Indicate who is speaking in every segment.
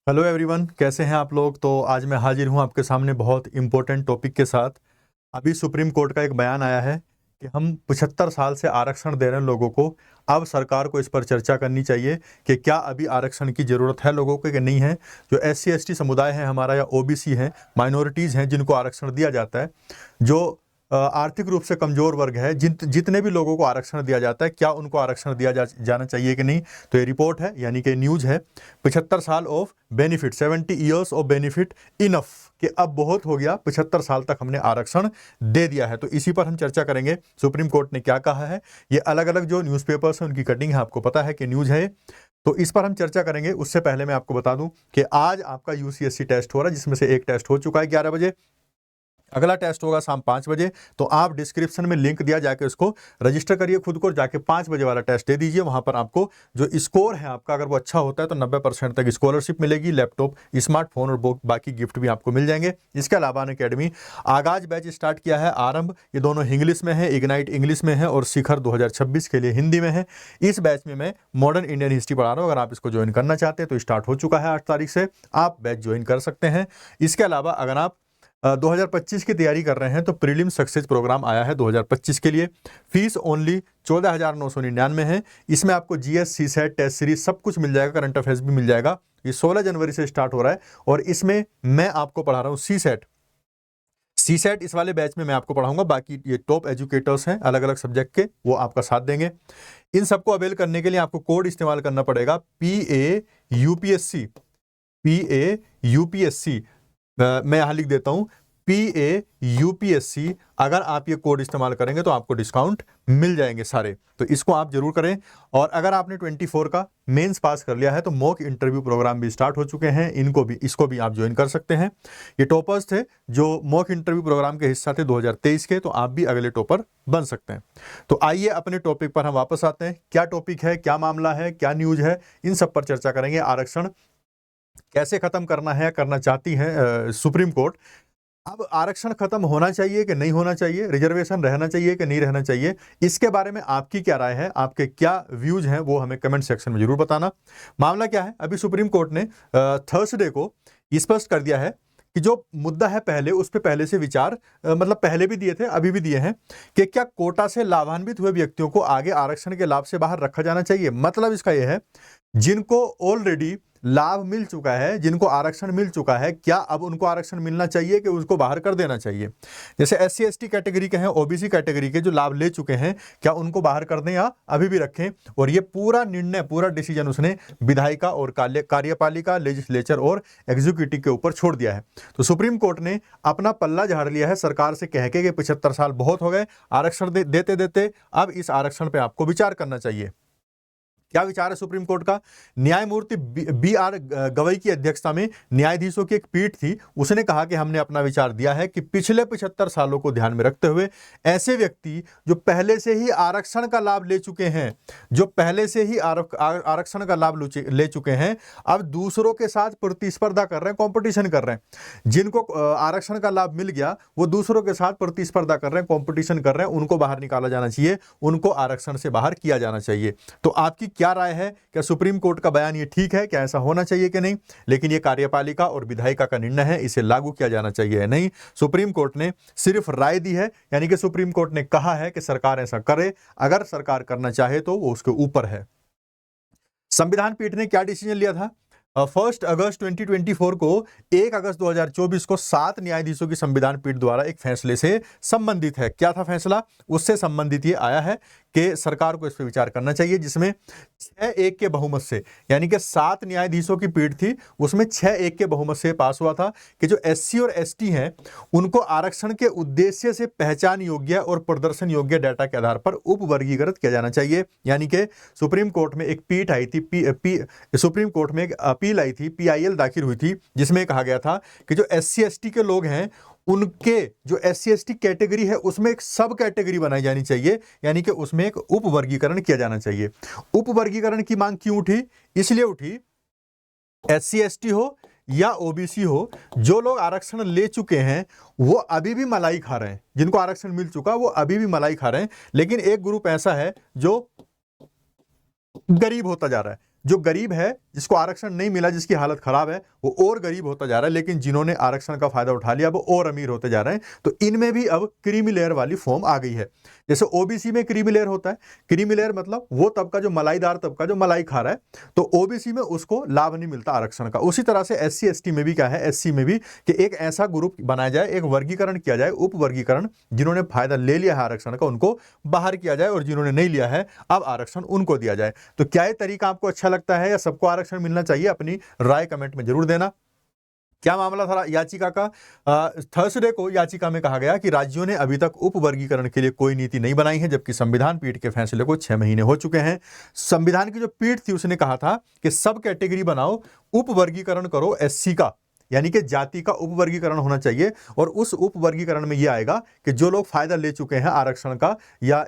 Speaker 1: Hello everyone, कैसे हैं आप लोग। तो आज मैं हाजिर हूं आपके सामने बहुत इंपॉर्टेंट टॉपिक के साथ। अभी सुप्रीम कोर्ट का एक बयान आया है कि हम 75 साल से आरक्षण दे रहे हैं लोगों को। अब सरकार को इस पर चर्चा करनी चाहिए कि क्या अभी आरक्षण की ज़रूरत है लोगों को कि नहीं है। जो SC ST समुदाय है हमारा, या OBC हैं, माइनॉरिटीज़ हैं, जिनको आरक्षण दिया जाता है, जो आर्थिक रूप से कमज़ोर वर्ग है, जितने भी लोगों को आरक्षण दिया जाता है, क्या उनको आरक्षण दिया जाना चाहिए कि नहीं। तो ये रिपोर्ट है, यानी कि न्यूज़ है। 75 साल of benefit, 70 years of benefit enough, कि अब बहुत हो गया, 75 साल तक हमने आरक्षण दे दिया है। तो इसी पर हम चर्चा करेंगे, सुप्रीम कोर्ट ने क्या कहा है। ये अलग अलग जो न्यूज़पेपर्स हैं उनकी कटिंग है, आपको पता है कि न्यूज़ है। तो इस पर हम चर्चा करेंगे। उससे पहले मैं आपको बता दूं कि आज आपका UCSC टेस्ट हो रहा है, जिसमें से एक टेस्ट हो चुका है 11 बजे। अगला टेस्ट होगा शाम 5 बजे। तो आप डिस्क्रिप्शन में लिंक दिया, जाके उसको रजिस्टर करिए खुद को, जाके 5 बजे वाला टेस्ट दे दीजिए। वहां पर आपको जो स्कोर है आपका, अगर वो अच्छा होता है तो 90% तक स्कॉलरशिप मिलेगी, लैपटॉप, स्मार्टफोन और बाकी गिफ्ट भी आपको मिल जाएंगे। इसके अलावा अनअकैडमी आगाज बैच स्टार्ट किया है, आरंभ। ये दोनों इंग्लिश में है, इग्नाइट इंग्लिश में है और शिखर 2026 के लिए हिंदी में है। इस बैच में मैं मॉडर्न इंडियन हिस्ट्री पढ़ा रहा हूँ। अगर आप इसको ज्वाइन करना चाहते हैं तो स्टार्ट हो चुका है 8 तारीख से, आप बैच ज्वाइन कर सकते हैं। इसके अलावा अगर आप 2025 की तैयारी कर रहे हैं तो प्रीलिम सक्सेस प्रोग्राम आया है 2025 के लिए। फीस ओनली 14,999 है। इसमें आपको GS, CSET, टेस्ट सीरीज सब कुछ मिल जाएगा, करंट अफेयर्स भी मिल जाएगा। ये 16 जनवरी से स्टार्ट हो रहा है और इसमें मैं आपको पढ़ा रहा हूँ CSET इस वाले बैच में मैं आपको पढ़ाऊंगा। बाकी ये टॉप एजुकेटर्स हैं अलग अलग सब्जेक्ट के, वो आपका साथ देंगे। इन सबको अवेल करने के लिए आपको कोड इस्तेमाल करना पड़ेगा, PA UPSC। मैं यहां लिख देता हूं, PA UPSC। अगर आप ये कोड इस्तेमाल करेंगे तो आपको डिस्काउंट मिल जाएंगे सारे। तो इसको आप जरूर करें। और अगर आपने 24 का मेंस पास कर लिया है तो मॉक इंटरव्यू प्रोग्राम भी स्टार्ट हो चुके हैं, इसको भी आप ज्वाइन कर सकते हैं। ये टॉपर्स थे जो मॉक इंटरव्यू प्रोग्राम के हिस्सा थे 2023 के, तो आप भी अगले टॉपर बन सकते हैं। तो आइए अपने टॉपिक पर हम वापस आते हैं। क्या टॉपिक है, क्या मामला है, क्या न्यूज है, इन सब पर चर्चा करेंगे। आरक्षण कैसे खत्म करना है, करना चाहती है सुप्रीम कोर्ट। अब आरक्षण खत्म होना चाहिए कि नहीं होना चाहिए, रिजर्वेशन रहना चाहिए कि नहीं रहना चाहिए, इसके बारे में आपकी क्या राय है, आपके क्या व्यूज हैं, वो हमें कमेंट सेक्शन में जरूर बताना। मामला क्या है, अभी सुप्रीम कोर्ट ने थर्सडे को स्पष्ट कर दिया है कि जो मुद्दा है पहले, उस पर पहले से विचार, मतलब पहले भी दिए थे, अभी भी दिए हैं, कि क्या कोटा से लाभान्वित हुए व्यक्तियों को आगे आरक्षण के लाभ से बाहर रखा जाना चाहिए। मतलब इसका यह है, जिनको ऑलरेडी लाभ मिल चुका है, जिनको आरक्षण मिल चुका है, क्या अब उनको आरक्षण मिलना चाहिए कि उसको बाहर कर देना चाहिए। जैसे SC ST कैटेगरी के हैं, OBC कैटेगरी के जो लाभ ले चुके हैं, क्या उनको बाहर कर दें या अभी भी रखें। और ये पूरा निर्णय, पूरा डिसीजन उसने विधायिका और कार्यपालिका, लेजिस्लेचर और एग्जीक्यूटिव के ऊपर छोड़ दिया है। तो सुप्रीम कोर्ट ने अपना पल्ला झाड़ लिया है सरकार से, कह के 75 साल बहुत हो गए आरक्षण देते देते, अब इस आरक्षण पर आपको विचार करना चाहिए। क्या विचार है सुप्रीम कोर्ट का। न्यायमूर्ति BR गवई की अध्यक्षता में न्यायाधीशों की एक पीठ थी, उसने कहा कि हमने अपना विचार दिया है कि पिछले 75 सालों को ध्यान में रखते हुए ऐसे व्यक्ति जो पहले से ही आरक्षण का लाभ ले चुके हैं, जो पहले से ही आरक्षण का लाभ ले चुके हैं, अब दूसरों के साथ प्रतिस्पर्धा कर रहे हैं, कॉम्पिटिशन कर रहे हैं। जिनको आरक्षण का लाभ मिल गया वो दूसरों के साथ प्रतिस्पर्धा कर रहे हैं, कॉम्पिटिशन कर रहे हैं, उनको बाहर निकाला जाना चाहिए, उनको आरक्षण से बाहर किया जाना चाहिए। तो आपकी क्या राय है, क्या सुप्रीम कोर्ट का बयान ये ठीक है, क्या ऐसा होना चाहिए कि नहीं। लेकिन ये कार्यपालिका और विधायिका का निर्णय है, इसे लागू किया जाना चाहिए या नहीं। सुप्रीम कोर्ट ने सिर्फ राय दी है, यानी कि सुप्रीम कोर्ट ने कहा है कि सरकार ऐसा करे, अगर सरकार करना चाहे तो वो उसके ऊपर है। संविधान पीठ ने क्या डिसीजन लिया था। 1 अगस्त 2024 को 1 अगस्त 2024 को 7 न्यायाधीशों की संविधान पीठ द्वारा एक फैसले से संबंधित है। क्या था फैसला, उससे संबंधित ये आया है कि सरकार को इस पर विचार करना चाहिए, जिसमें 6-1 के बहुमत से, यानी कि 7 न्यायाधीशों की पीठ थी, उसमें 6-1 के बहुमत से पास हुआ था कि जो SC और ST हैं उनको आरक्षण के उद्देश्य से पहचान योग्य और प्रदर्शन योग्य डाटा के आधार पर उपवर्गीकृत किया जाना चाहिए। यानी कि सुप्रीम कोर्ट में एक पीठ आई थी, सुप्रीम कोर्ट में एक अपील आई थी, PIL दाखिल हुई थी, जिसमें कहा गया था कि जो SC ST के लोग हैं उनके जो SC ST कैटेगरी है उसमें एक सब कैटेगरी बनाई जानी चाहिए, यानी कि उसमें एक उप वर्गीकरण किया जाना चाहिए। उप वर्गीकरण की मांग क्यों उठी, इसलिए उठी, SC ST हो या OBC हो, जो लोग आरक्षण ले चुके हैं वो अभी भी मलाई खा रहे हैं, जिनको आरक्षण मिल चुका वो अभी भी मलाई खा रहे हैं। लेकिन एक ग्रुप ऐसा है जो गरीब होता जा रहा है, जो गरीब है जिसको आरक्षण नहीं मिला, जिसकी हालत खराब है, वो और गरीब होता जा रहा है, लेकिन जिन्होंने आरक्षण का फायदा उठा लिया वो और अमीर होते जा रहे हैं। तो इनमें भी अब क्रीमी लेयर वाली फॉर्म आ गई है। जैसे ओबीसी में क्रीमी लेयर होता है, क्रीमी लेयर मतलब वो तबका जो मलाईदार तबका जो मलाई खा रहा है, तो ओबीसी में उसको लाभ नहीं मिलता आरक्षण का। उसी तरह से एससी एसटी में भी क्या है, एससी में भी कि एक ऐसा ग्रुप बनाया जाए, एक वर्गीकरण किया जाए, उप वर्गीकरण, जिन्होंने फायदा ले लिया है आरक्षण का उनको बाहर किया जाए और जिन्होंने नहीं लिया है अब आरक्षण उनको दिया जाए। तो क्या ये तरीका आपको अच्छा लगता है या सबको आरक्षण मिलना चाहिए? अपनी राय कमेंट में जरूर देना। क्या मामला था याचिका का? थर्सडे को याचिका में कहा गया कि राज्यों ने अभी तक उप वर्गीकरण के लिए कोई नीति नहीं बनाई है, जबकि संविधान पीठ के फैसले को 6 महीने हो चुके हैं। संविधान की जो पीठ थी उसने कहा था कि सब कैटेगरी बनाओ, उप वर्गीकरण करो एससी का, यानी कि जाति का उप वर्गीकरण होना चाहिए। और उस उप वर्गीकरण में यह आएगा कि जो लोग फायदा ले चुके हैं आरक्षण का या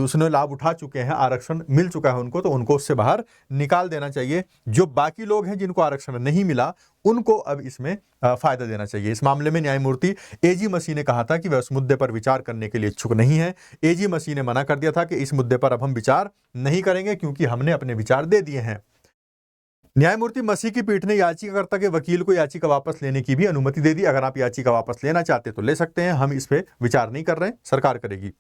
Speaker 1: उसने लाभ उठा चुके हैं, आरक्षण मिल चुका है उनको, तो उनको उससे बाहर निकाल देना चाहिए। जो बाकी लोग हैं जिनको आरक्षण नहीं मिला उनको अब इसमें फायदा देना चाहिए। इस मामले में न्यायमूर्ति एजी मसी ने कहा था कि वह उस मुद्दे पर विचार करने के लिए इच्छुक नहीं है। एजी मसी ने मना कर दिया था कि इस मुद्दे पर अब हम विचार नहीं करेंगे क्योंकि हमने अपने विचार दे दिए हैं। न्यायमूर्ति मसी की पीठ ने याचिकाकर्ता के वकील को याचिका वापस लेने की भी अनुमति दे दी। अगर आप याचिका वापस लेना चाहते तो ले सकते हैं, हम इस पे विचार नहीं कर रहे हैं, सरकार करेगी,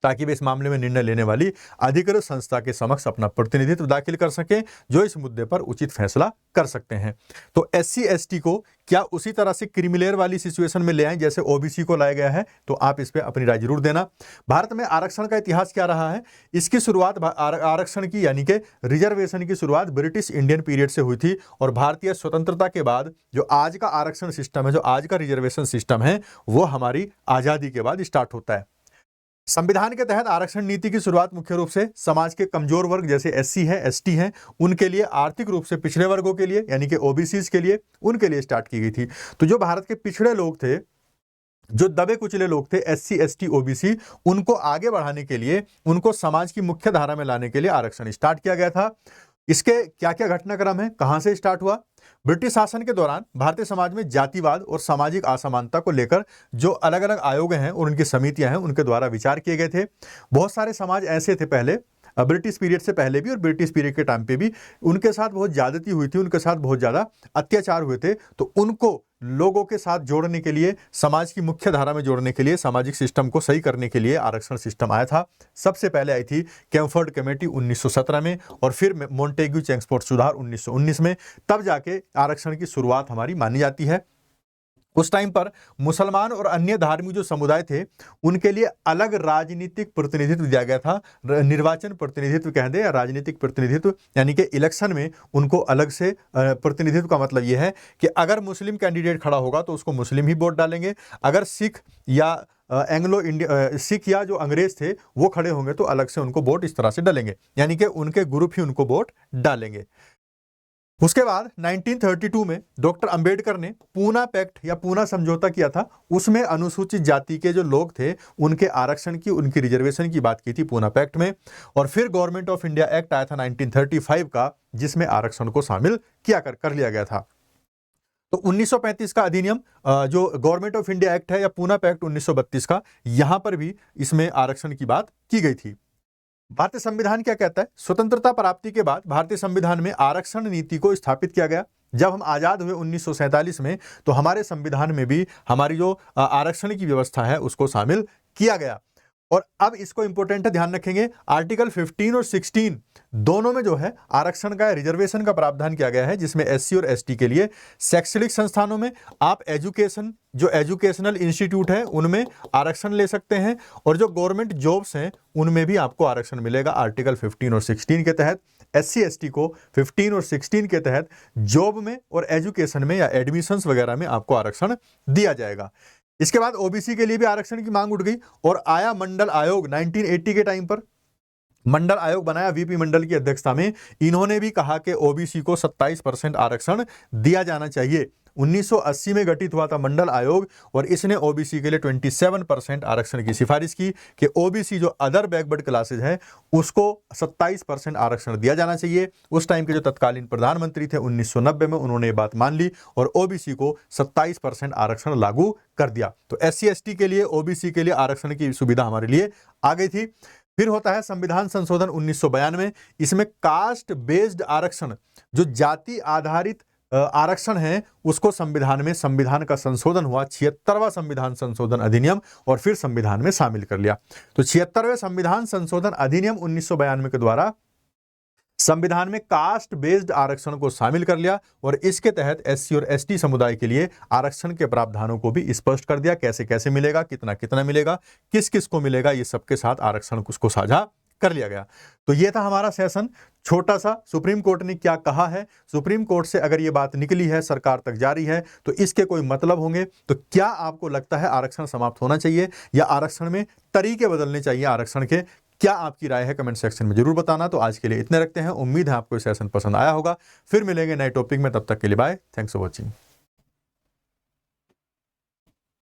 Speaker 1: ताकि वे इस मामले में निर्णय लेने वाली अधिकृत संस्था के समक्ष अपना प्रतिनिधित्व दाखिल कर सकें, जो इस मुद्दे पर उचित फैसला कर सकते हैं। तो एससी एसटी को क्या उसी तरह से क्रीमी लेयर वाली सिचुएशन में ले आए जैसे ओबीसी को लाया गया है? तो आप इस पे अपनी राय जरूर देना। भारत में आरक्षण का इतिहास क्या रहा है? इसकी शुरुआत आरक्षण की यानी कि रिजर्वेशन की शुरुआत ब्रिटिश इंडियन पीरियड से हुई थी और भारतीय स्वतंत्रता के बाद जो आज का आरक्षण सिस्टम है, जो आज का रिजर्वेशन सिस्टम है, वो हमारी आजादी के बाद स्टार्ट होता है। संविधान के तहत आरक्षण नीति की शुरुआत मुख्य रूप से समाज के कमजोर वर्ग जैसे एससी है, एसटी हैं, उनके लिए, आर्थिक रूप से पिछड़े वर्गों के लिए यानी कि ओबीसीज के लिए, उनके लिए स्टार्ट की गई थी। तो जो भारत के पिछड़े लोग थे, जो दबे कुचले लोग थे, एससी एसटी ओबीसी, उनको आगे बढ़ाने के लिए, उनको समाज की मुख्य धारा में लाने के लिए आरक्षण स्टार्ट किया गया था। इसके क्या क्या घटनाक्रम है, कहां से स्टार्ट हुआ? ब्रिटिश शासन के दौरान भारतीय समाज में जातिवाद और सामाजिक असमानता को लेकर जो अलग अलग आयोग हैं और उनकी समितियां हैं, उनके द्वारा विचार किए गए थे। बहुत सारे समाज ऐसे थे पहले, ब्रिटिश पीरियड से पहले भी और ब्रिटिश पीरियड के टाइम पे भी, उनके साथ बहुत ज्यादती हुई थी, उनके साथ बहुत ज्यादा अत्याचार हुए थे। तो उनको लोगों के साथ जोड़ने के लिए, समाज की मुख्य धारा में जोड़ने के लिए, सामाजिक सिस्टम को सही करने के लिए आरक्षण सिस्टम आया था। सबसे पहले आई थी कैम्फर्ड कमेटी 1917 में और फिर मोंटेग्यू चेम्सफोर्ड सुधार 1919 में। तब जाके आरक्षण की शुरुआत हमारी मानी जाती है। उस टाइम पर मुसलमान और अन्य धार्मिक जो समुदाय थे उनके लिए अलग राजनीतिक प्रतिनिधित्व दिया गया था। निर्वाचन प्रतिनिधित्व कह दे या राजनीतिक प्रतिनिधित्व, यानी कि इलेक्शन में उनको अलग से प्रतिनिधित्व का मतलब यह है कि अगर मुस्लिम कैंडिडेट खड़ा होगा तो उसको मुस्लिम ही वोट डालेंगे, अगर सिख या एंग्लो इंडिया सिख या जो अंग्रेज थे वो खड़े होंगे तो अलग से उनको वोट इस तरह से डालेंगे, यानी कि उनके ग्रुप ही उनको वोट डालेंगे। उसके बाद 1932 में डॉक्टर अंबेडकर ने पूना पैक्ट या पूना समझौता किया था। उसमें अनुसूचित जाति के जो लोग थे उनके आरक्षण की, उनकी रिजर्वेशन की बात की थी पूना पैक्ट में। और फिर गवर्नमेंट ऑफ इंडिया एक्ट आया था 1935 का, जिसमें आरक्षण को शामिल किया कर लिया गया था। तो 1935 का अधिनियम जो गवर्नमेंट ऑफ इंडिया एक्ट है या पूना पैक्ट 1932 का, यहां पर भी इसमें आरक्षण की बात की गई थी। भारतीय संविधान क्या कहता है? स्वतंत्रता प्राप्ति के बाद भारतीय संविधान में आरक्षण नीति को स्थापित किया गया। जब हम आजाद हुए 1947 में, तो हमारे संविधान में भी हमारी जो आरक्षण की व्यवस्था है उसको शामिल किया गया। और अब इसको इंपॉर्टेंट है, ध्यान रखेंगे, आर्टिकल 15 और 16 दोनों में जो है आरक्षण का, रिजर्वेशन का प्रावधान किया गया है, जिसमें एससी और एसटी के लिए शैक्षणिक संस्थानों में आप एजुकेशन, जो एजुकेशनल इंस्टीट्यूट है उनमें आरक्षण ले सकते हैं, और जो गवर्नमेंट जॉब्स हैं उनमें भी आपको आरक्षण मिलेगा आर्टिकल 15 और 16 के तहत। एससी एसटी को 15 और 16 के तहत जॉब में और एजुकेशन में या एडमिशंस वगैरह में आपको आरक्षण दिया जाएगा। इसके बाद ओबीसी के लिए भी आरक्षण की मांग उठ गई और आया मंडल आयोग 1980 के टाइम पर। मंडल आयोग बनाया वीपी मंडल की अध्यक्षता में। इन्होंने भी कहा कि ओबीसी को 27% आरक्षण दिया जाना चाहिए। 1980 में गठित हुआ था मंडल आयोग और इसने ओबीसी के लिए 27% आरक्षण की सिफारिश की कि ओबीसी जो अदर बैकवर्ड क्लासेज है उसको 27% आरक्षण दिया जाना चाहिए। उस टाइम के जो तत्कालीन प्रधानमंत्री थे 1990 में, उन्होंने ये बात मान ली और ओबीसी को 27% आरक्षण लागू कर दिया। तो एससी एसटी के लिए, ओबीसी के लिए आरक्षण की सुविधा हमारे लिए आ गई थी। फिर होता है संविधान संशोधन 1992। इसमें कास्ट बेस्ड आरक्षण, जो जाति आधारित आरक्षण है, उसको संविधान में संविधान का संशोधन हुआ, 76वां संविधान संशोधन अधिनियम, और फिर संविधान में शामिल कर लिया। तो 76वें संविधान संशोधन अधिनियम 1992 के द्वारा संविधान में कास्ट बेस्ड आरक्षण को शामिल कर लिया और इसके तहत एससी और एसटी समुदाय के लिए आरक्षण के प्रावधानों को भी स्पष्ट कर दिया, कैसे कैसे मिलेगा, कितना कितना मिलेगा, किस किस को मिलेगा, ये सबके साथ आरक्षण को साझा कर लिया गया। तो ये था हमारा सेशन छोटा सा, सुप्रीम कोर्ट ने क्या कहा है। सुप्रीम कोर्ट से अगर ये बात निकली है, सरकार तक जारी है, तो इसके कोई मतलब होंगे। तो क्या आपको लगता है आरक्षण समाप्त होना चाहिए या आरक्षण में तरीके बदलने चाहिए आरक्षण के? क्या आपकी राय है कमेंट सेक्शन में जरूर बताना। तो आज के लिए इतने रखते हैं, उम्मीद है आपको सेशन पसंद आया होगा। फिर मिलेंगे नए टॉपिक में, तब तक के लिए बाय, थैंक्स फॉर वॉचिंग।